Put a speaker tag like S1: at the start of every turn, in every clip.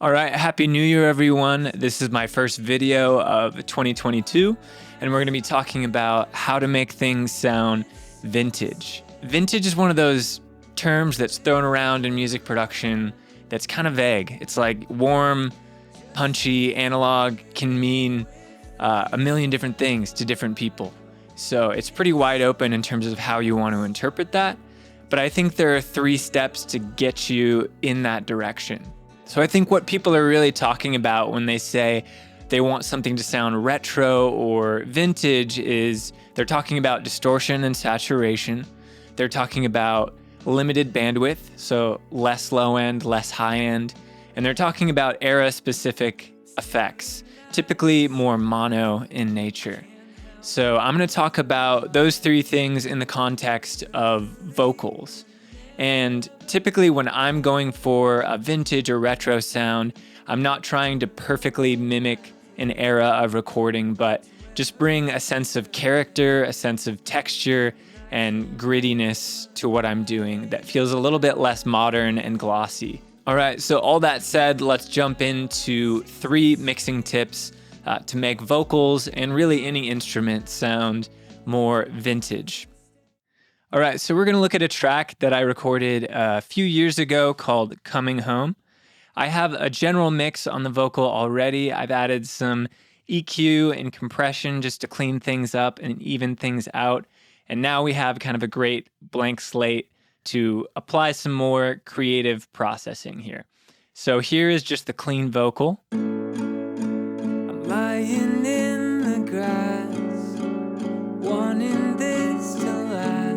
S1: All right, Happy New Year, everyone. This is my first video of 2022, and we're going to be talking about how to make things sound vintage. Vintage is one of those terms that's thrown around in music production that's kind of vague. It's like warm, punchy, analog can mean a million different things to different people. So it's pretty wide open in terms of how you want to interpret that. But I think there are 3 steps to get you in that direction. So I think what people are really talking about when they say they want something to sound retro or vintage is they're talking about distortion and saturation. They're talking about limited bandwidth, so less low end, less high end. And they're talking about era-specific effects, typically more mono in nature. So I'm going to talk about those 3 things in the context of vocals. And typically when I'm going for a vintage or retro sound, I'm not trying to perfectly mimic an era of recording, but just bring a sense of character, a sense of texture, and grittiness to what I'm doing that feels a little bit less modern and glossy. All right, so all that said, let's jump into 3 mixing tips to make vocals and really any instrument sound more vintage. All right, so we're going to look at a track that I recorded a few years ago called Coming Home. I have a general mix on the vocal already. I've added some EQ and compression just to clean things up and even things out. And now we have kind of a great blank slate to apply some more creative processing here. So here is just the clean vocal. I'm lying in the grass, wanting this to last.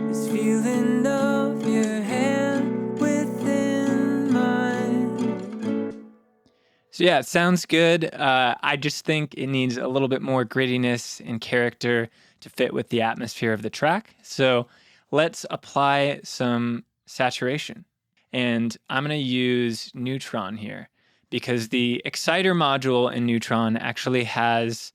S1: This feeling of your hand within mine. So yeah, it sounds good. I just think it needs a little bit more grittiness and character to fit with the atmosphere of the track. So let's apply some saturation. And I'm going to use Neutron here because the exciter module in Neutron actually has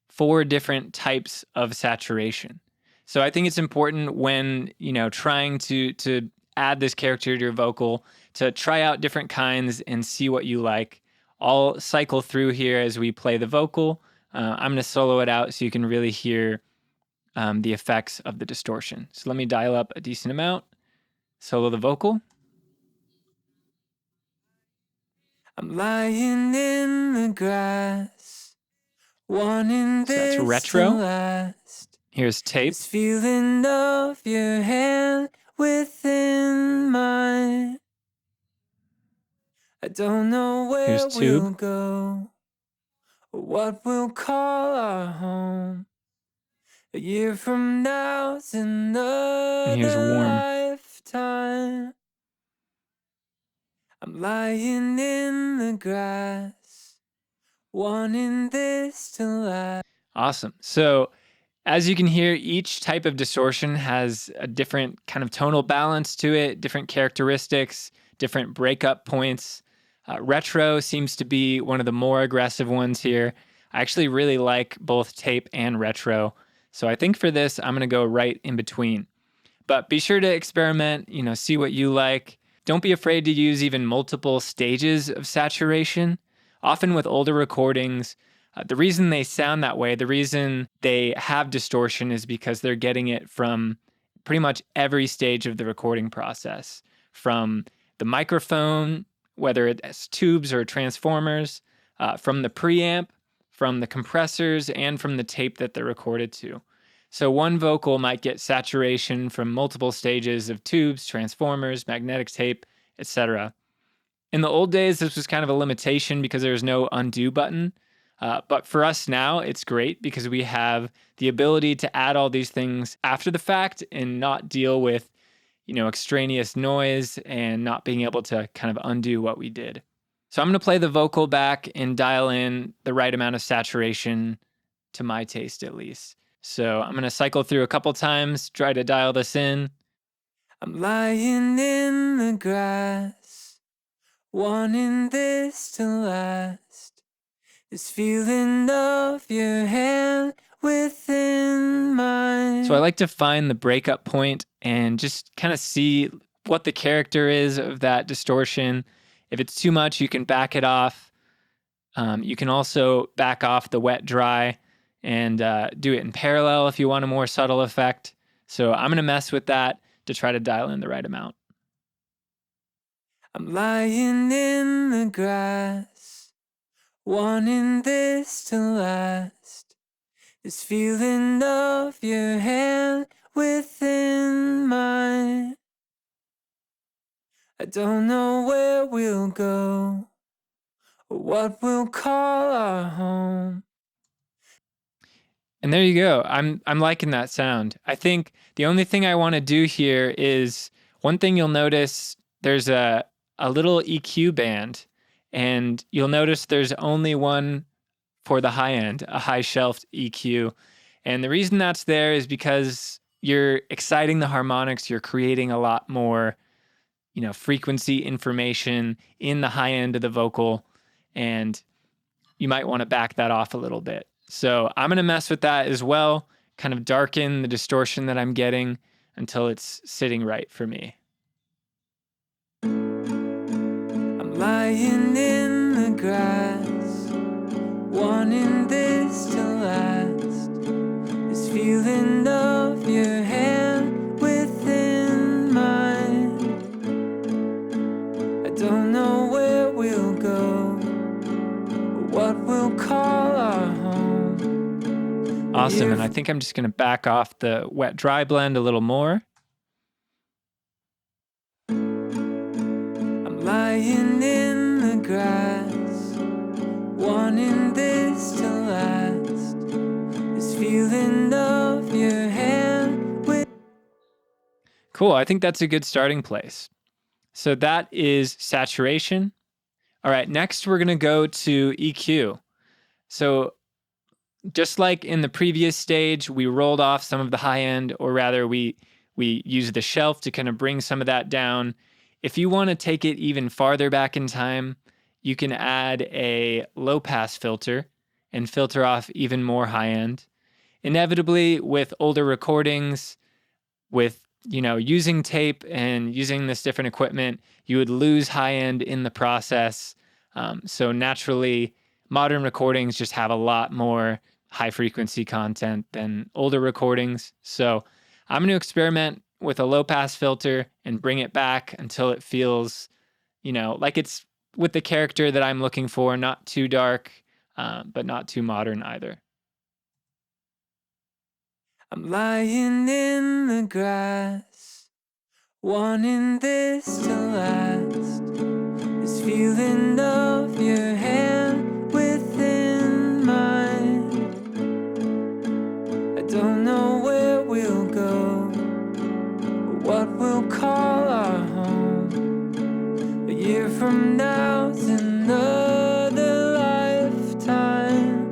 S1: 4 different types of saturation. So I think it's important when, trying to add this character to your vocal to try out different kinds and see what you like. I'll cycle through here as we play the vocal. I'm going to solo it out so you can really hear the effects of the distortion. So let me dial up a decent amount, solo the vocal. I'm lying in the grass, wanting this so that's retro. To last. Here's tape. This feeling of your hand within mine. I don't know where we'll go, or what we'll call our home. A year from now's another lifetime. I'm lying in the grass, wanting this to last. Awesome. So as you can hear, each type of distortion has a different kind of tonal balance to it, different characteristics, different breakup points. Retro seems to be one of the more aggressive ones here. I actually really like both tape and retro. So I think for this, I'm going to go right in between. But be sure to experiment, see what you like. Don't be afraid to use even multiple stages of saturation. Often with older recordings, the reason they sound that way, the reason they have distortion is because they're getting it from pretty much every stage of the recording process. From the microphone, whether it's tubes or transformers, from the preamp, from the compressors, and from the tape that they're recorded to. So one vocal might get saturation from multiple stages of tubes, transformers, magnetic tape, etc. In the old days, this was kind of a limitation because there was no undo button. But for us now, it's great because we have the ability to add all these things after the fact and not deal with, extraneous noise and not being able to kind of undo what we did. So I'm going to play the vocal back and dial in the right amount of saturation to my taste, at least. So I'm going to cycle through a couple times, try to dial this in. I'm lying in the grass, wanting this to last. This feeling of your hand within mine. So I like to find the breakup point and just kind of see what the character is of that distortion If it's too much, you can back it off. You can also back off the wet dry and do it in parallel if you want a more subtle effect. So I'm going to mess with that to try to dial in the right amount. I'm lying in the grass, wanting this to last. This feeling of your hand within mine. I don't know where we'll go, or what we'll call our home. And there you go. I'm liking that sound. I think the only thing I want to do here is one thing you'll notice, there's a little EQ band, and you'll notice there's only one for the high end, a high shelved EQ. And the reason that's there is because you're exciting the harmonics, you're creating a lot more, frequency information in the high end of the vocal, and you might want to back that off a little bit. So I'm going to mess with that as well, kind of darken the distortion that I'm getting until it's sitting right for me. I'm lying in the grass, wanting this to last. This feeling of your hand within mine. I don't know where we'll go, or what we'll call our home. Awesome, and I think I'm just going to back off the wet-dry blend a little more. I'm lying in the grass, wanting this to last. This feeling of your hand with... Cool, I think that's a good starting place. So that is saturation. All right, next we're going to go to EQ. So just like in the previous stage, we rolled off some of the high end, or rather we used the shelf to kind of bring some of that down. If you want to take it even farther back in time, you can add a low pass filter and filter off even more high end. Inevitably, with older recordings, with using tape and using this different equipment, you would lose high end in the process. So naturally, modern recordings just have a lot more high frequency content than older recordings. So I'm going to experiment with a low pass filter and bring it back until it feels, like it's with the character that I'm looking for, not too dark, but not too modern either. I'm lying in the grass, wanting this to last. This feeling of your hand within mine. I don't know where we'll go, or what we'll call our home. A year from now's another lifetime.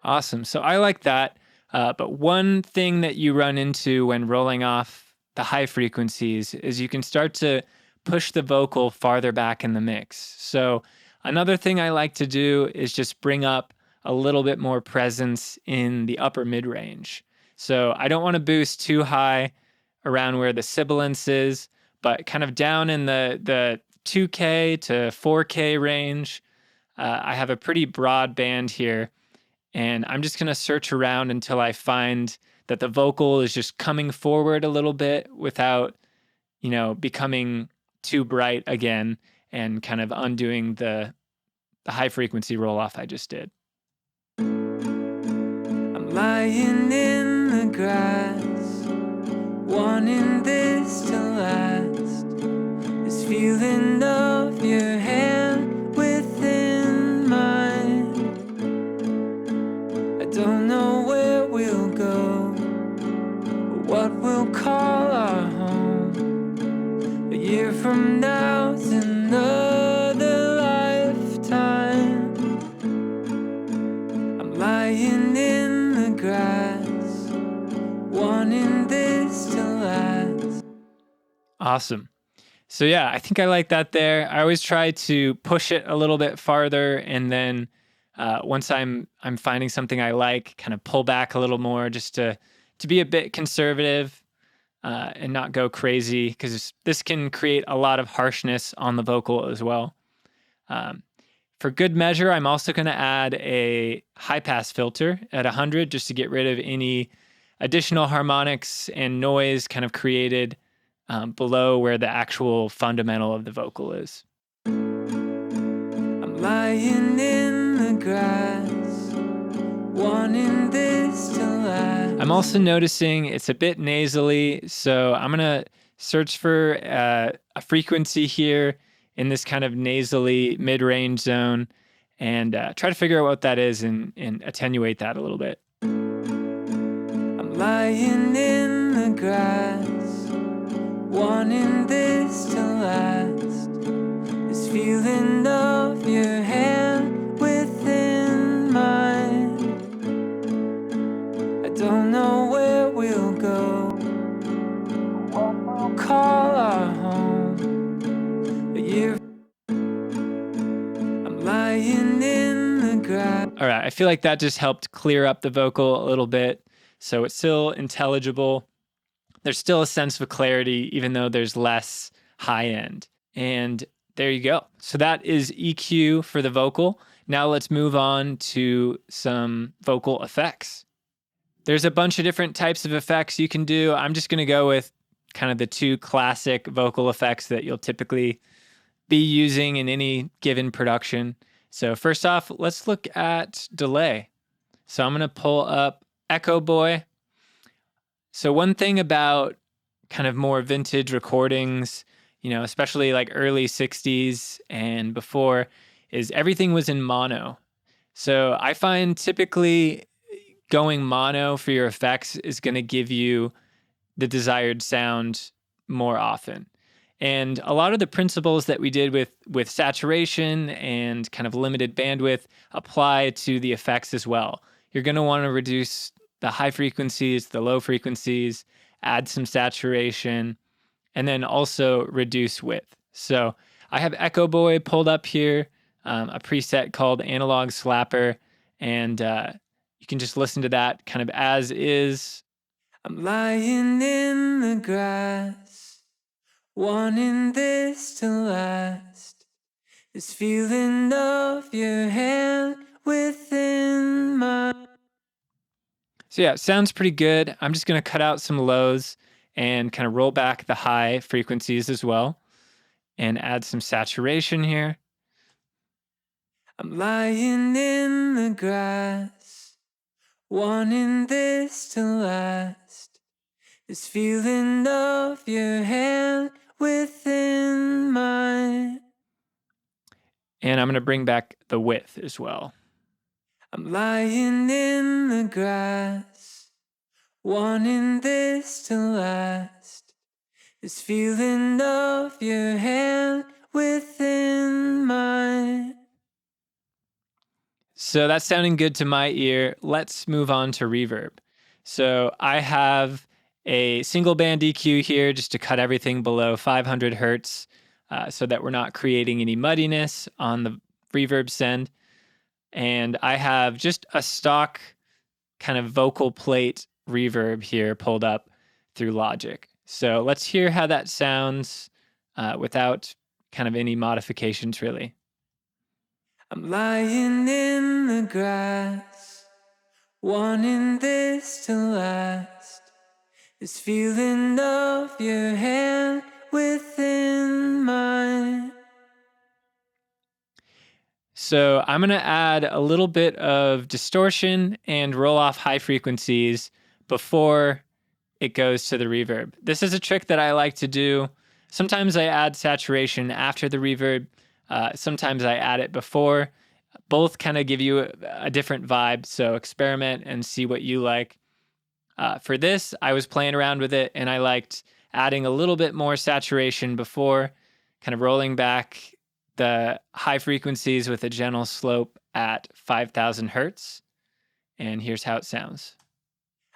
S1: Awesome. So I like that. But one thing that you run into when rolling off the high frequencies is you can start to push the vocal farther back in the mix. So another thing I like to do is just bring up a little bit more presence in the upper mid-range. So I don't want to boost too high around where the sibilance is, but kind of down in the 2K to 4K range. I have a pretty broad band here. And I'm just going to search around until I find that the vocal is just coming forward a little bit without, becoming too bright again and kind of undoing the high frequency roll off I just did. I'm lying in the grass, wanting this to last. This feeling of your hand within mine. Don't know where we'll go, or what we'll call our home. A year from now's another lifetime. I'm lying in the grass, wanting this to last. Awesome. So yeah, I think I like that there. I always try to push it a little bit farther, and then once I'm finding something I like, kind of pull back a little more just to be a bit conservative. and not go crazy, because this can create a lot of harshness on the vocal as well. For good measure, I'm also going to add a high pass filter at 100 just to get rid of any additional harmonics and noise kind of created below where the actual fundamental of the vocal is. I'm lying in the grass, wanting this to last. I'm also noticing it's a bit nasally, so I'm gonna search for a frequency here in this kind of nasally mid-range zone and try to figure out what that is and attenuate that a little bit. I'm lying in the grass, wanting this to last. This feeling of your hand within mine. I don't know where we'll go, what we'll call our home, but I'm lying in the grass. All right, I feel like that just helped clear up the vocal a little bit, so it's still intelligible. There's still a sense of clarity, even though there's less high end. And there you go. So that is EQ for the vocal. Now let's move on to some vocal effects. There's a bunch of different types of effects you can do. I'm just going to go with kind of the two classic vocal effects that you'll typically be using in any given production. So first off, let's look at delay. So I'm going to pull up Echoboy. So one thing about kind of more vintage recordings, especially like early 60s and before, is everything was in mono. So I find typically going mono for your effects is going to give you the desired sound more often. And a lot of the principles that we did with saturation and kind of limited bandwidth apply to the effects as well. You're going to want to reduce the high frequencies, the low frequencies, add some saturation, and then also reduce width. So I have Echoboy pulled up here, a preset called Analog Slapper, and you can just listen to that kind of as is. I'm lying in the grass, wanting this to last. This feeling of your hand within mine. So yeah, it sounds pretty good. I'm just going to cut out some lows and kind of roll back the high frequencies as well and add some saturation here. I'm lying in the grass, wanting this to last. This feeling of your hand within mine. And I'm going to bring back the width as well. I'm lying in the grass, wanting this to last. This feeling of your hand within mine. So that's sounding good to my ear. Let's move on to reverb. So I have a single band EQ here just to cut everything below 500 hertz so that we're not creating any muddiness on the reverb send. And I have just a stock kind of vocal plate reverb here pulled up through Logic. So let's hear how that sounds without kind of any modifications, really. I'm lying in the grass, wanting this to last. This feeling of your hand within mine. So I'm going to add a little bit of distortion and roll off high frequencies before it goes to the reverb. This is a trick that I like to do. Sometimes I add saturation after the reverb. Sometimes I add it before. Both kind of give you a different vibe, so experiment and see what you like. For this, I was playing around with it, and I liked adding a little bit more saturation before, kind of rolling back the high frequencies with a gentle slope at 5,000 hertz. And here's how it sounds.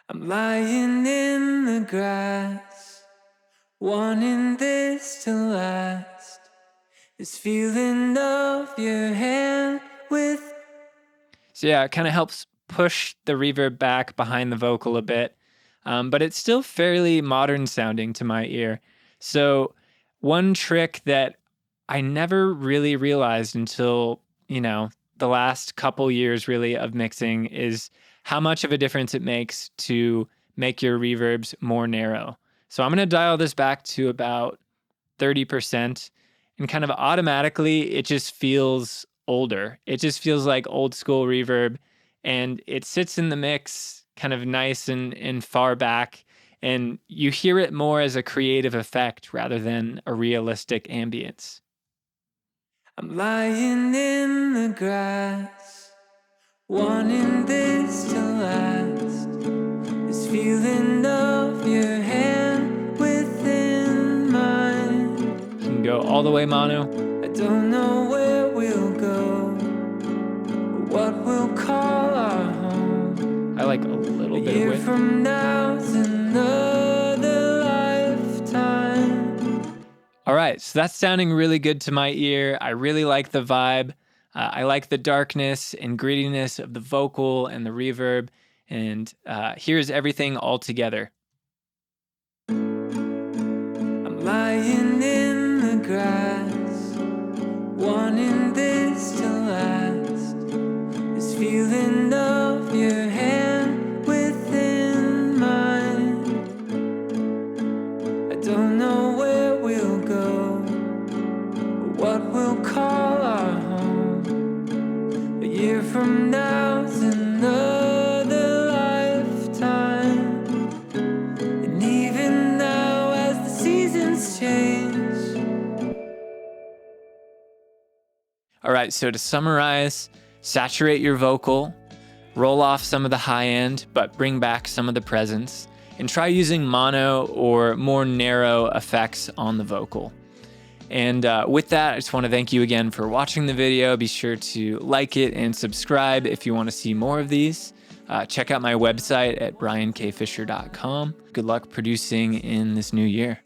S1: I'm lying in the grass, wanting this to last. This feeling of your hand with. So yeah, it kind of helps push the reverb back behind the vocal a bit. but it's still fairly modern sounding to my ear. So one trick that I never really realized until, the last couple years really of mixing is how much of a difference it makes to make your reverbs more narrow. So I'm going to dial this back to about 30%, and kind of automatically it just feels older. It just feels like old school reverb, and it sits in the mix kind of nice and far back, and you hear it more as a creative effect rather than a realistic ambience. I'm lying in the grass, wanting this to last. This feeling of your hand within mine. You can go all the way mono. I don't know where we'll go, or what we'll call our home. I like a little bit of width. A year from now's another lifetime. All right, so that's sounding really good to my ear. I really like the vibe. I like the darkness and grittiness of the vocal and the reverb. And here's everything all together. I'm lying in the grass, wanting this to last. This feeling of your hand within mine. I don't know where we'll go, or what we'll call our home. A year from now's another lifetime. And even now, as the seasons change. All right, so to summarize, saturate your vocal, roll off some of the high end, but bring back some of the presence, and try using mono or more narrow effects on the vocal. And with that, I just want to thank you again for watching the video. Be sure to like it and subscribe if you want to see more of these. Check out my website at briankfisher.com. Good luck producing in this new year.